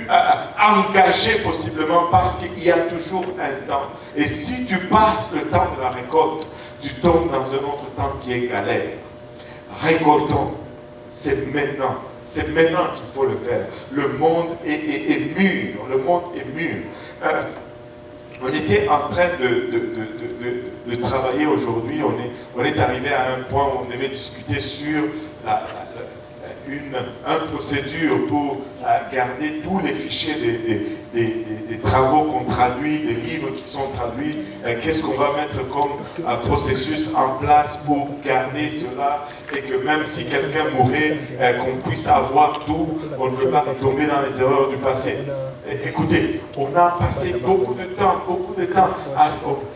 engagé possiblement parce qu'il y a toujours un temps. Et si tu passes le temps de la récolte, tu tombes dans un autre temps qui est galère. Récoltons, c'est maintenant. C'est maintenant qu'il faut le faire. Le monde est mûr. Le monde est mûr. On était en train de travailler aujourd'hui. On est arrivé à un point où on devait discuter sur une procédure pour garder tous les fichiers des travaux qu'on traduit, des livres qui sont traduits. Qu'est-ce qu'on va mettre comme processus en place pour garder cela et que même si quelqu'un mourait, qu'on puisse avoir tout, on ne peut pas tomber dans les erreurs du passé. Écoutez, on a passé beaucoup de temps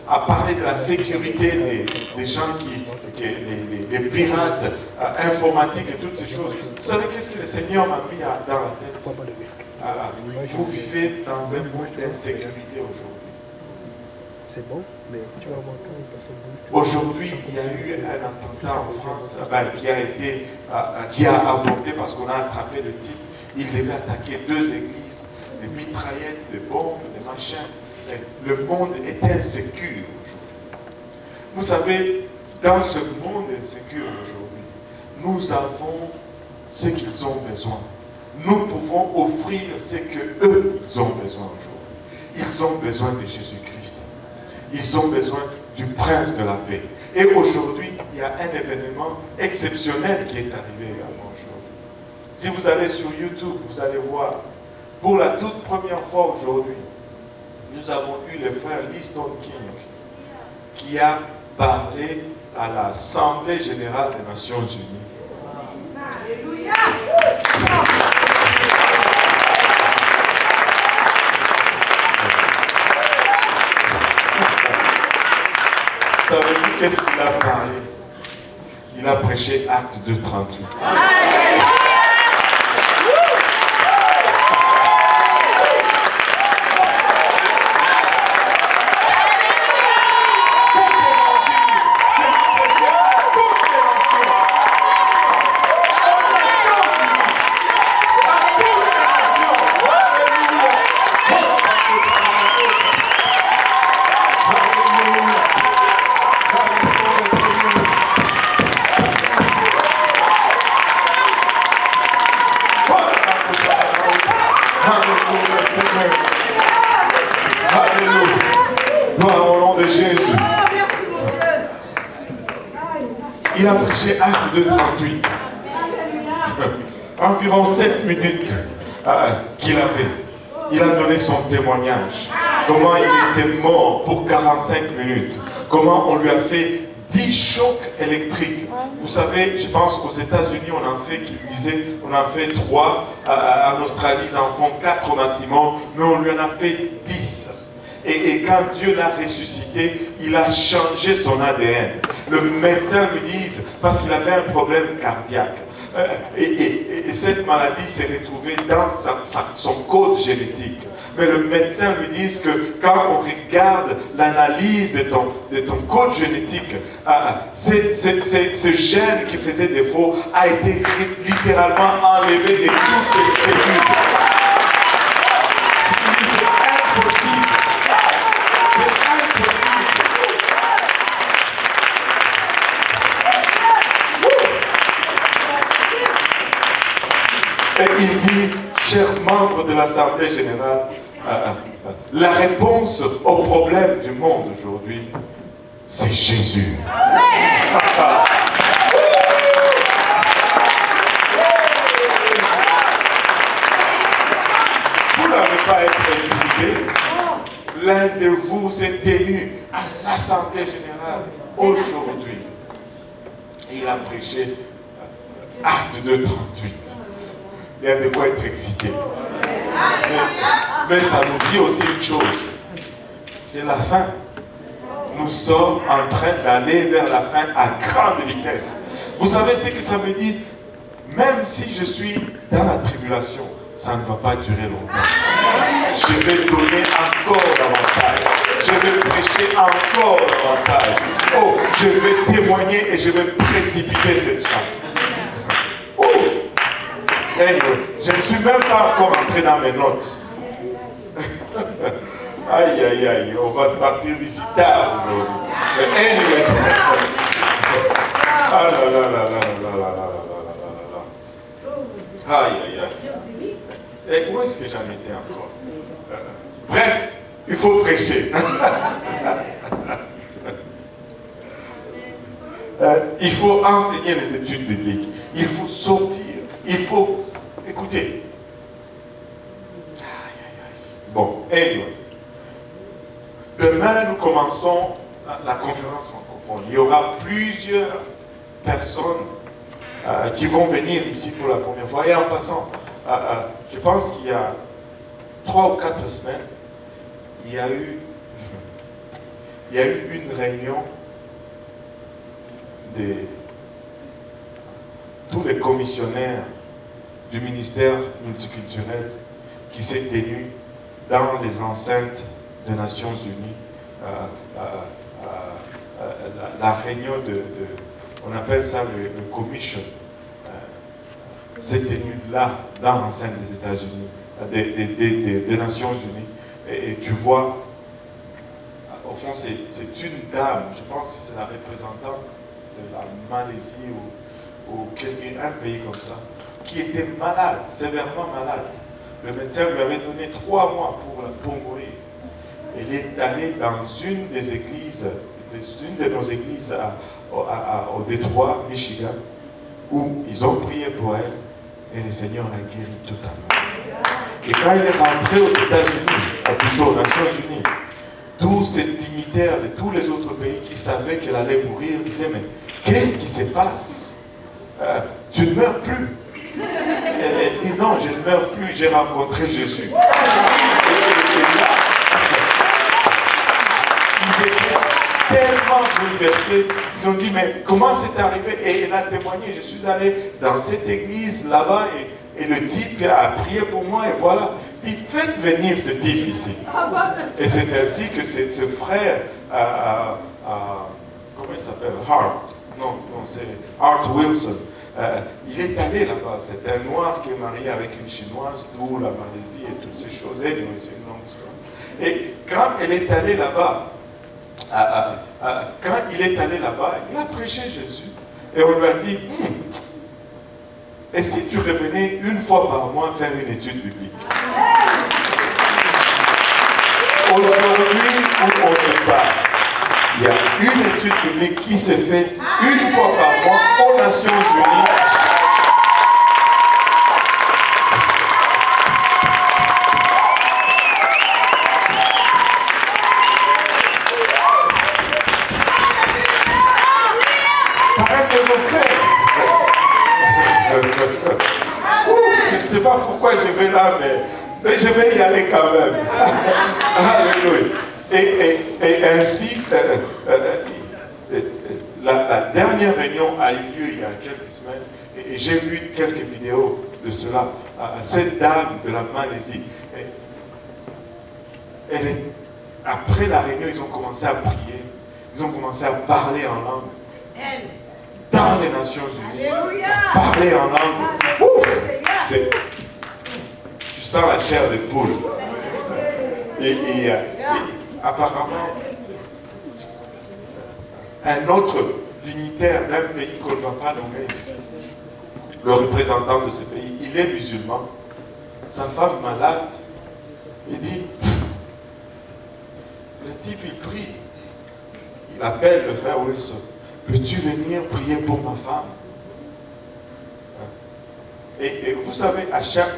à parler de la sécurité des gens les pirates informatiques et toutes ces choses. Vous savez qu'est-ce que le Seigneur m'a mis dans la tête? Vous vivez dans un monde d'insécurité aujourd'hui. C'est bon, mais tu vas voir quand il passe le Aujourd'hui, il y a eu un attentat en France qui a avorté parce qu'on a attrapé le type. Il devait attaquer 2 églises, des mitraillettes, des bombes, des machins. Le monde est insécure aujourd'hui. Vous savez, dans ce monde insécure aujourd'hui, nous avons ce qu'ils ont besoin. Nous pouvons offrir ce qu'eux ont besoin aujourd'hui. Ils ont besoin de Jésus-Christ. Ils ont besoin du prince de la paix. Et aujourd'hui, il y a un événement exceptionnel qui est arrivé également aujourd'hui. Si vous allez sur YouTube, vous allez voir, pour la toute première fois aujourd'hui, nous avons eu le frère Liston King qui a parlé à l'Assemblée générale des Nations Unies. Alléluia! Savez-vous qu'est-ce qu'il a parlé? Il a prêché Acte 2:38. Il a prêché Acte 2:38. Environ 7 minutes qu'il avait. Il a donné son témoignage. Comment il était mort pour 45 minutes. Comment on lui a fait 10 chocs électriques. Vous savez, je pense qu'aux États-Unis, on en fait, qui disaient, on en fait 3. En Australie, ils en font 4 au maximum. Mais on lui en a fait 10. Et quand Dieu l'a ressuscité, il a changé son ADN. Le médecin lui dit, parce qu'il avait un problème cardiaque. Et cette maladie s'est retrouvée dans son code génétique. Mais le médecin lui dit que quand on regarde l'analyse de ton code génétique, ce gène qui faisait défaut a été littéralement enlevé de toutes les cellules. C'est impossible. Et il dit, chers membres de l'Assemblée générale, la réponse au problème du monde aujourd'hui, c'est Jésus. Vous n'avez pas à être intimidé. L'un de vous s'est tenu à l'Assemblée générale aujourd'hui. Et il a prêché Acte 2:38. Il y a de quoi être excité. Mais ça nous dit aussi une chose. C'est la fin. Nous sommes en train d'aller vers la fin à grande vitesse. Vous savez ce que ça me dit? Même si je suis dans la tribulation, ça ne va pas durer longtemps. Je vais donner encore davantage. Je vais prêcher encore davantage. Oh, je vais témoigner et je vais précipiter cette femme. Oh. Anyway, je ne suis même pas encore entré dans mes notes. Aïe, aïe, aïe, on va partir d'ici tard aujourd'hui. Mais anyway. Ah là là là là là là là là là là. Aïe, aïe, aïe. Et où est-ce que j'en étais encore? Bref, il faut prêcher. Il faut enseigner les études bibliques. Il faut sortir. Il faut... Écoutez. Bon, anyway. Demain, nous commençons la conférence francophone. Il y aura plusieurs personnes qui vont venir ici pour la première fois. Et en passant, je pense qu'il y a 3 ou 4 semaines, il y a eu une réunion de tous les commissionnaires du ministère multiculturel qui s'est tenu dans les enceintes des Nations Unies. La réunion on appelle ça le commission, s'est tenue là, dans l'enceinte des États-Unis, des Nations Unies. Et tu vois, au fond, c'est une dame, je pense que c'est la représentante de la Malaisie ou un pays comme ça, qui était malade, sévèrement malade. Le médecin lui avait donné 3 mois pour mourir. Elle est allée dans une des églises, une de nos églises au Détroit, Michigan, où ils ont prié pour elle et le Seigneur l'a guérie totalement. Et quand elle est rentrée aux États-Unis, ou plutôt aux Nations Unies, tous ces dignitaires de tous les autres pays qui savaient qu'elle allait mourir disaient: mais qu'est-ce qui se passe? Tu ne meurs plus. Elle dit: non, je ne meurs plus, j'ai rencontré Jésus. Ils étaient tellement bouleversés. Ils ont dit: mais comment c'est arrivé? Et elle a témoigné: je suis allé dans cette église là-bas et le type a prié pour moi et voilà. Il fait venir ce type ici. Et c'est ainsi que ce frère, comment il s'appelle? Hart. Non, c'est Hart Wilson. Il est allé là-bas. C'est un noir qui est marié avec une chinoise, d'où la Malaisie et toutes ces choses. Et c'est une longue histoire. Et quand elle est allée là-bas, il a prêché Jésus. Et on lui a dit: et si tu revenais une fois par mois faire une étude biblique? Aujourd'hui, où on se parle, il y a une étude biblique qui s'est faite une fois par mois aux Nations Unies. Je ne sais pas pourquoi je vais là, mais je vais y aller quand même. Alléluia. Et ainsi, la dernière réunion a eu lieu il y a quelques semaines, et j'ai vu quelques vidéos de cela. Cette dame de la Malaisie, après la réunion, ils ont commencé à prier, ils ont commencé à parler en langue. Dans les Nations Unies, parler en langue. Tu sens la chair de poule. Et apparemment, un autre dignitaire d'un pays qu'on ne va pas nommer ici, le représentant de ce pays, il est musulman. Sa femme malade, il dit, le type il prie, il appelle le frère Wilson: peux-tu venir prier pour ma femme? Et vous savez, à chaque...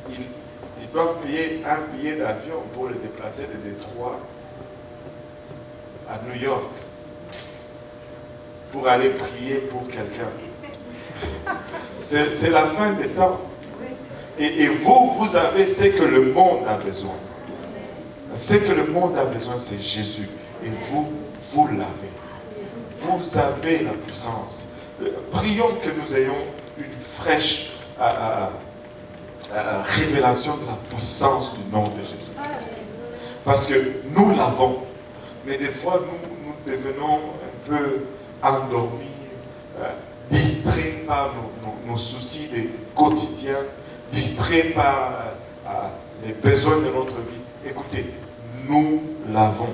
Ils doivent payer un billet d'avion pour le déplacer de Détroit à New York pour aller prier pour quelqu'un. C'est la fin des temps. Et vous avez ce que le monde a besoin. Ce que le monde a besoin, c'est Jésus. Et vous l'avez. Vous avez la puissance. Prions que nous ayons une fraîche révélation de la puissance du nom de Jésus-Christ. Parce que nous l'avons. Mais des fois, nous devenons un peu endormis, distraits par nos soucis quotidiens. distrait par les besoins de notre vie. Écoutez, nous l'avons.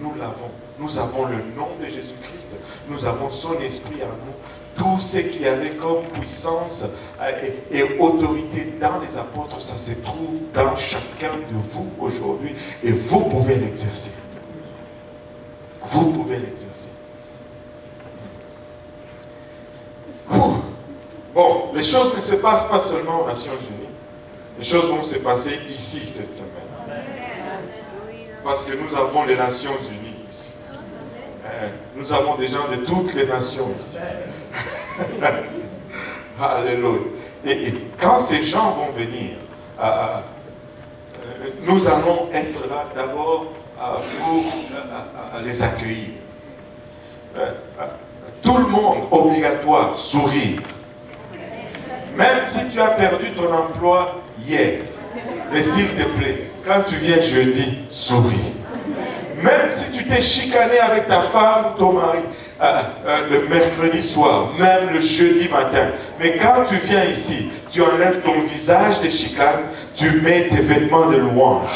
Nous l'avons. Nous avons le nom de Jésus-Christ. Nous avons son esprit en nous. Tout ce qu'il y avait comme puissance et autorité dans les apôtres, ça se trouve dans chacun de vous aujourd'hui. Et vous pouvez l'exercer. Vous pouvez l'exercer. Bon, les choses ne se passent pas seulement aux Nations Unies. Les choses vont se passer ici cette semaine. Parce que nous avons les Nations Unies ici. Nous avons des gens de toutes les nations ici. Alléluia. Et quand ces gens vont venir, nous allons être là d'abord pour les accueillir. Tout le monde, obligatoire, sourire. Même si tu as perdu ton emploi hier, mais s'il te plaît, quand tu viens jeudi, souris. Même si tu t'es chicané avec ta femme ou ton mari le mercredi soir, même le jeudi matin, mais quand tu viens ici, tu enlèves ton visage de chicane, tu mets tes vêtements de louange.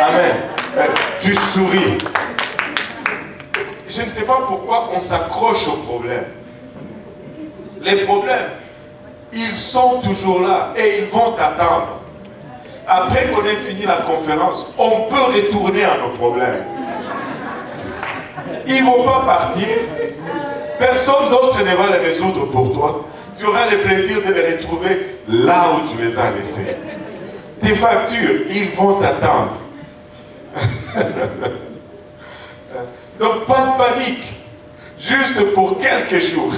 Amen. Tu souris. Je ne sais pas pourquoi on s'accroche aux problèmes. Les problèmes, ils sont toujours là et ils vont t'attendre. Après qu'on ait fini la conférence, on peut retourner à nos problèmes. Ils ne vont pas partir. Personne d'autre ne va les résoudre pour toi. Tu auras le plaisir de les retrouver là où tu les as laissés. Tes factures, ils vont t'attendre. Donc pas de panique. Juste pour quelques jours.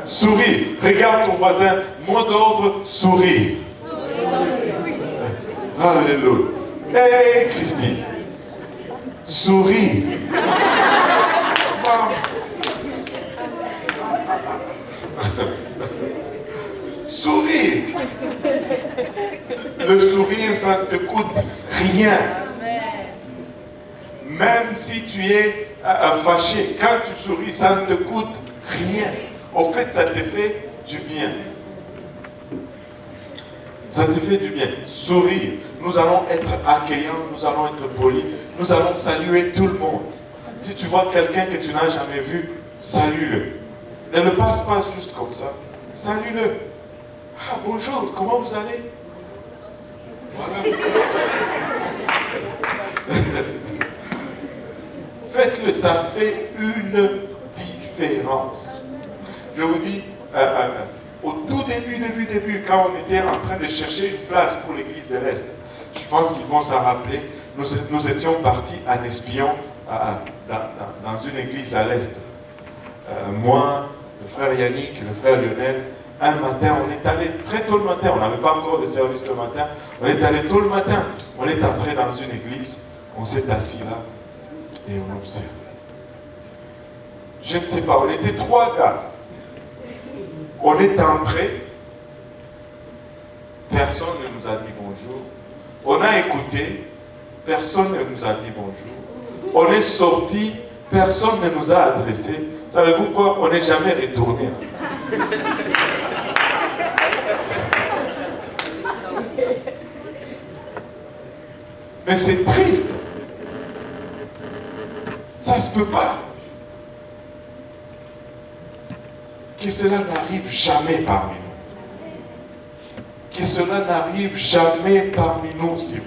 Souris. Regarde ton voisin. Mot d'ordre, souris. Alléluia. Hé, Christine. Souris. Sourire. Le sourire, ça ne te coûte rien. Même si tu es fâché, quand tu souris, ça ne te coûte rien. En fait, ça te fait du bien. Ça te fait du bien. Sourire. Nous allons être accueillants, nous allons être polis, nous allons saluer tout le monde. Si tu vois quelqu'un que tu n'as jamais vu, salue-le. Ne le passe pas juste comme ça. Salue-le. Ah, bonjour, comment vous allez? Voilà. Faites-le, ça fait une différence. Je vous dis, au tout début, quand on était en train de chercher une place pour l'église de l'Est, je pense qu'ils vont s'en rappeler, nous étions partis en espion dans une église à l'Est. Moi, le frère Yannick, le frère Lionel, un matin, on est allé très tôt le matin, on n'avait pas encore de service le matin, on est allé tôt le matin, on est entré dans une église, on s'est assis là et on observe. Je ne sais pas, on était 3 gars. On est entré, personne ne nous a dit bonjour. On a écouté, personne ne nous a dit bonjour. On est sorti, personne ne nous a adressé. Savez-vous quoi? On n'est jamais retourné. Mais c'est triste. Ça ne se peut pas. Que cela n'arrive jamais parmi nous. Que cela n'arrive jamais parmi nous, s'il vous